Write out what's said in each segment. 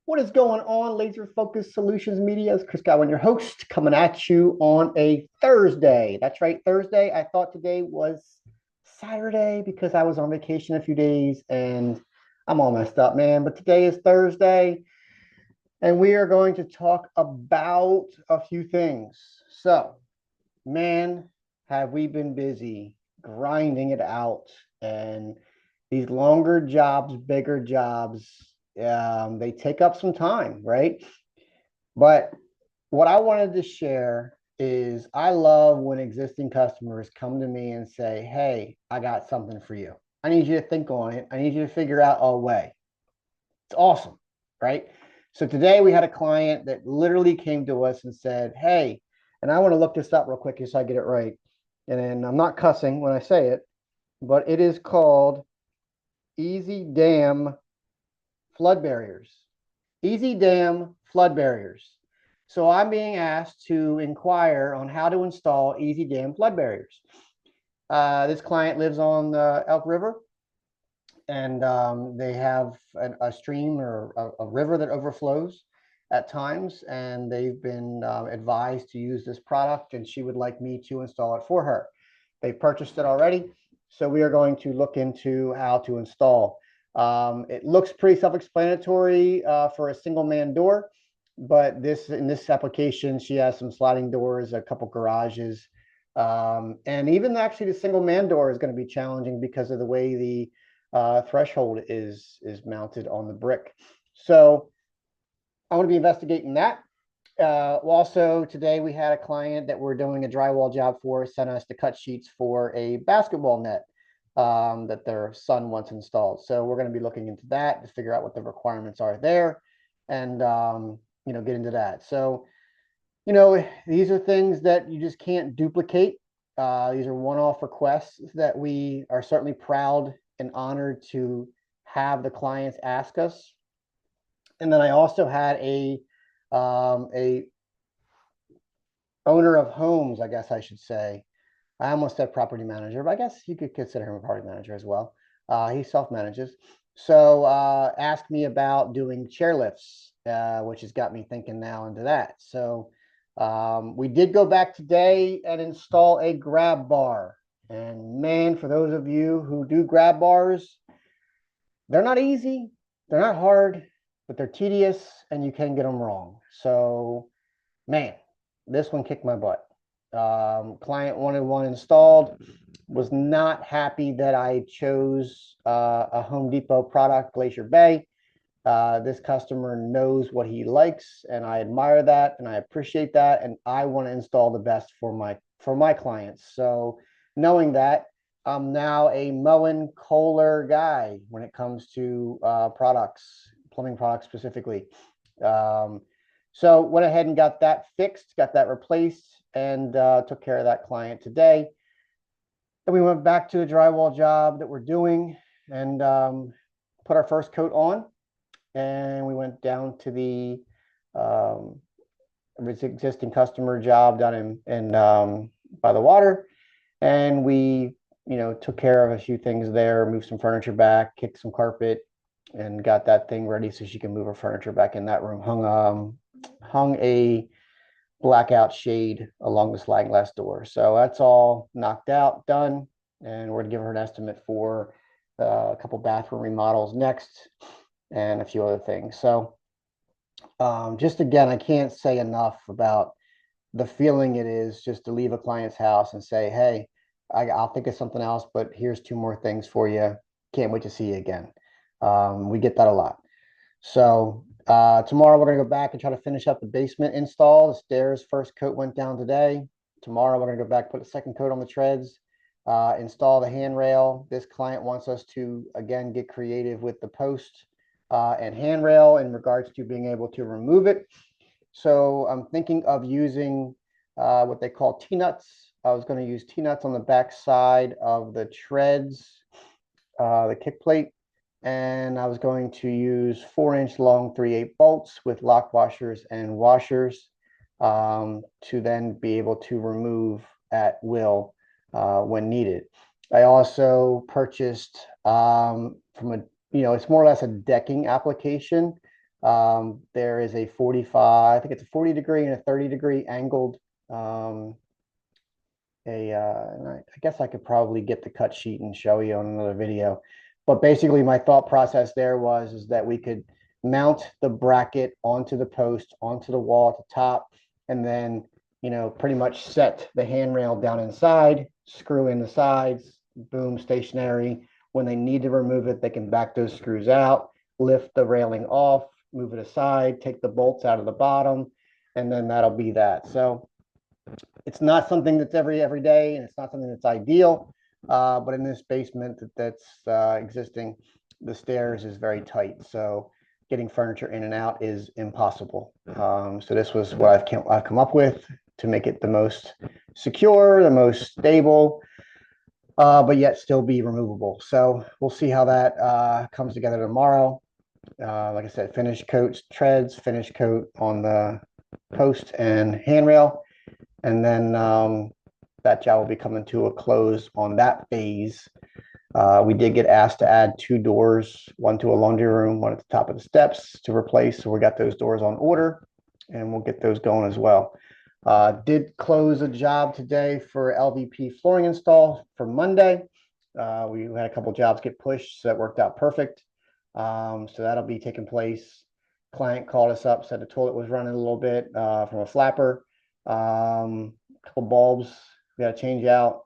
What is going on, Laser Focus Solutions Media? It's Chris Gowin, your host, coming at you on a Thursday. That's right, Thursday. I thought today was Saturday because I was on vacation a few days and I'm all messed up, man. But today is Thursday and we are going to talk about a few things. So, man, have we been busy grinding it out and these longer jobs, bigger jobs, they take up some time, right? But what I wanted to share is I love when existing customers come to me and say, hey, I got something for you. I need you to think on it. I need you to figure out a way. It's awesome, right? So today we had a client that literally came to us and said, hey, and I want to look this up real quick so I get it right. And I'm not cussing when I say it, but it is called Easy Dam Flood Barriers. Easy Dam Flood Barriers. So I'm being asked to inquire on how to install Easy Dam Flood Barriers. This client lives on the Elk River, and they have a stream or a river that overflows at times, and they've been advised to use this product, and she would like me to install it for her. They've purchased it already, so we are going to look into how to install. It looks pretty self-explanatory for a single man door, but in this application, she has some sliding doors, a couple garages, and even actually the single man door is going to be challenging because of the way the threshold is mounted on the brick. So I want to be investigating that. Also, today we had a client that we're doing a drywall job for, sent us the cut sheets for a basketball net that their son wants installed. So we're going to be looking into that to figure out what the requirements are there and, get into that. So, these are things that you just can't duplicate. These are one-off requests that we are certainly proud and honored to have the clients ask us. And then I also had a owner of homes, I guess I should say. I almost said property manager, but I guess you could consider him a property manager as well. He self-manages. So asked me about doing chairlifts, which has got me thinking now into that. So we did go back today and install a grab bar. And man, for those of you who do grab bars, they're not easy, they're not hard, but they're tedious and you can get them wrong. So, man, this one kicked my butt. Client wanted one installed, was not happy that I chose a Home Depot product, Glacier Bay. This customer knows what he likes, and I admire that, and I appreciate that, and I want to install the best for my clients. So, knowing that, I'm now a Moen Kohler guy when it comes to products, plumbing products specifically. So went ahead and got that fixed, got that replaced, and took care of that client today. Then we went back to the drywall job that we're doing and put our first coat on. And we went down to the existing customer job down in by the water. And we, took care of a few things there, moved some furniture back, kicked some carpet, and got that thing ready so she can move her furniture back in that room. Hung a blackout shade along the sliding glass door. So that's all knocked out, done, and we're gonna give her an estimate for a couple bathroom remodels next, and a few other things. So just again, I can't say enough about the feeling it is just to leave a client's house and say, hey, I'll think of something else, but here's two more things for you. Can't wait to see you again. We get that a lot. So tomorrow we're going to go back and try to finish up the basement install. The stairs first coat went down today. Tomorrow we're going to go back, put a second coat on the treads, install the handrail. This client wants us to, again, get creative with the post and handrail in regards to being able to remove it. So I'm thinking of using what they call T-nuts. I was going to use T-nuts on the back side of the treads, the kick plate, and I was going to use 4-inch long 3/8 bolts with lock washers and washers to then be able to remove at will when needed. I also purchased from it's more or less a decking application. There is a 45, I think it's a 40-degree and a 30-degree angled, and I guess I could probably get the cut sheet and show you on another video. But basically my thought process there is that we could mount the bracket onto the post, onto the wall at the top, and then, pretty much set the handrail down inside, screw in the sides, boom, stationary. When they need to remove it, they can back those screws out, lift the railing off, move it aside, take the bolts out of the bottom, and then that'll be that. So it's not something that's every day, and it's not something that's ideal. But in this basement that's existing, the stairs is very tight. So getting furniture in and out is impossible. So this was what I've come up with to make it the most secure, the most stable, but yet still be removable. So we'll see how that comes together tomorrow. Like I said, finish coat treads, finish coat on the post and handrail. And then that job will be coming to a close on that phase. We did get asked to add 2 doors, one to a laundry room, one at the top of the steps to replace. So we got those doors on order, and we'll get those going as well. Did close a job today for LVP flooring install for Monday. We had a couple jobs get pushed, so that worked out perfect. So that'll be taking place. Client called us up, said the toilet was running a little bit from a flapper. A couple bulbs we got to change out,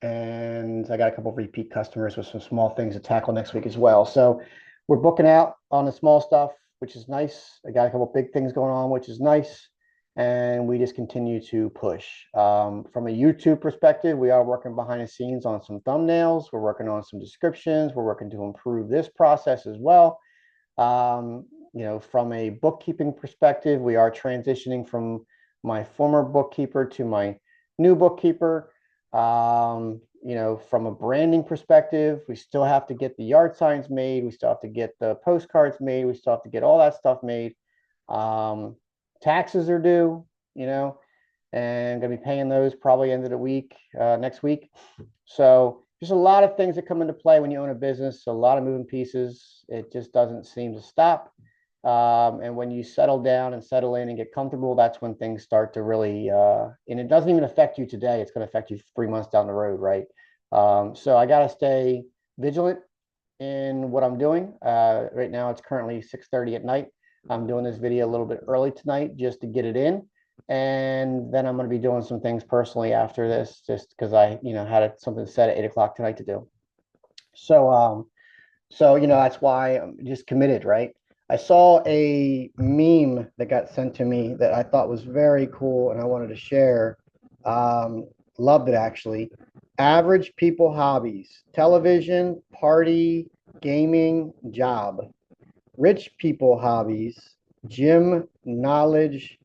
and I got a couple of repeat customers with some small things to tackle next week as well. So we're booking out on the small stuff, which is nice. I got a couple of big things going on, which is nice, and we just continue to push. From a YouTube perspective, we are working behind the scenes on some thumbnails. We're working on some descriptions. We're working to improve this process as well. From a bookkeeping perspective, we are transitioning from my former bookkeeper to my new bookkeeper. From a branding perspective, we still have to get the yard signs made. We still have to get the postcards made. We still have to get all that stuff made. Taxes are due, and going to be paying those probably end of the week, next week. So there's a lot of things that come into play when you own a business, a lot of moving pieces. It just doesn't seem to stop. And when you settle down and settle in and get comfortable, that's when things start to really, and it doesn't even affect you today. It's going to affect you 3 months down the road, right? So I got to stay vigilant in what I'm doing. Right now, it's currently 6:30 at night. I'm doing this video a little bit early tonight just to get it in. And then I'm going to be doing some things personally after this, just because I, had something set at 8 o'clock tonight to do. So, that's why I'm just committed, right? I saw a meme that got sent to me that I thought was very cool, and I wanted to share. Loved it, actually. Average people hobbies: television, party, gaming, job. Rich people hobbies: gym, knowledge,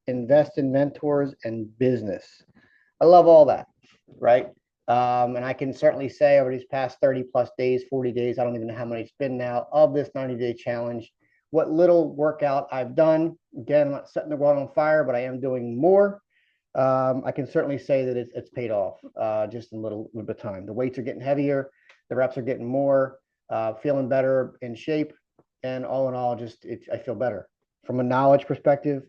invest in mentors, and business. I love all that, right? And I can certainly say over these past 30 plus days, 40 days, I don't even know how many it's been now, of this 90-day challenge, what little workout I've done. Again, I'm not setting the world on fire, but I am doing more. I can certainly say that it's paid off just in a little bit of time. The weights are getting heavier, the reps are getting more, feeling better in shape, and all in all, I feel better. From a knowledge perspective,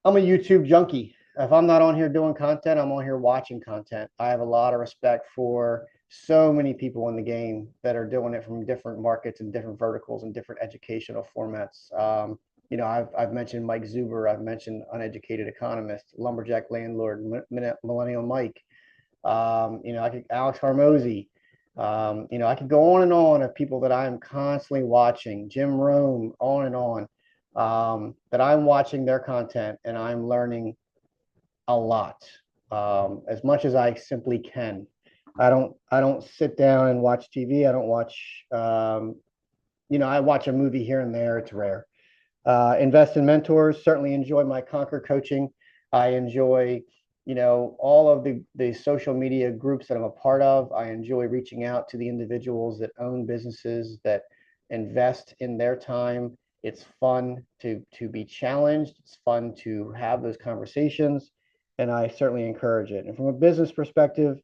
I'm a YouTube junkie. If I'm not on here doing content, I'm on here watching content. I have a lot of respect for so many people in the game that are doing it from different markets and different verticals and different educational formats. I've mentioned Mike Zuber. I've mentioned Uneducated Economist, Lumberjack Landlord, Millennial Mike. Alex Harmozy. I could go on and on of people that I'm constantly watching. Jim Rome, on and on. That I'm watching their content and I'm learning a lot, as much as I simply can. I don't sit down and watch TV. I don't watch, I watch a movie here and there. It's rare. Invest in mentors. Certainly enjoy my Conquer coaching. I enjoy, all of the social media groups that I'm a part of. I enjoy reaching out to the individuals that own businesses, that invest in their time. It's fun to be challenged. It's fun to have those conversations, and I certainly encourage it. And from a business perspective,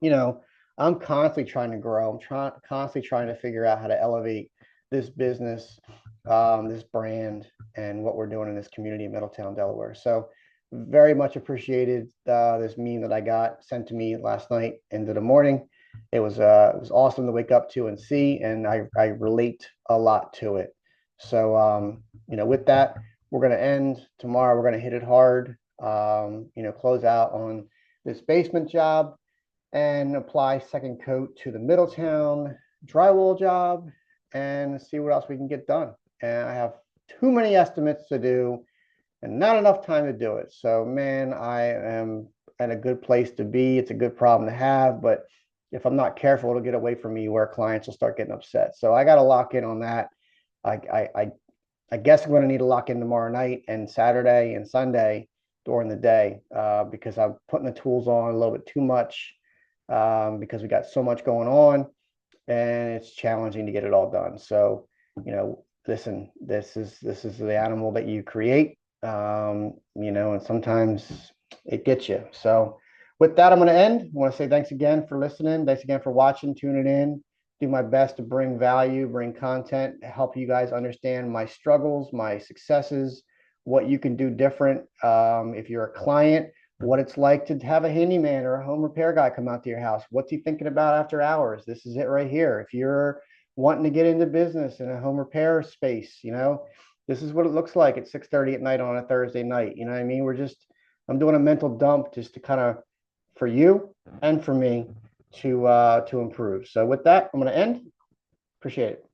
I'm constantly trying to grow. I'm constantly trying to figure out how to elevate this business this brand and what we're doing in this community in Middletown, Delaware. So very much appreciated this meme that I got sent to me last night into the morning. It was awesome to wake up to and see, and I relate a lot to it. So with that, we're gonna end tomorrow. We're gonna hit it hard. Close out on this basement job and apply second coat to the Middletown drywall job and see what else we can get done. And I have too many estimates to do and not enough time to do it. So, man, I am at a good place to be. It's a good problem to have, but if I'm not careful, it'll get away from me where clients will start getting upset. So I got to lock in on that. I guess I'm going to need to lock in tomorrow night and Saturday and Sunday during the day because I'm putting the tools on a little bit too much because we got so much going on and it's challenging to get it all done. So, listen, this is the animal that you create, and sometimes it gets you. So with that, I'm going to end. I want to say thanks again for listening. Thanks again for watching, tuning in. Do my best to bring value, bring content, help you guys understand my struggles, my successes, what you can do different. If you're a client, what it's like to have a handyman or a home repair guy come out to your house. What's he thinking about after hours? This is it right here. If you're wanting to get into business in a home repair space, this is what it looks like at 6:30 at night on a Thursday night. You know what I mean? I'm doing a mental dump just to kind of, for you and for me to improve. So with that, I'm going to end. Appreciate it.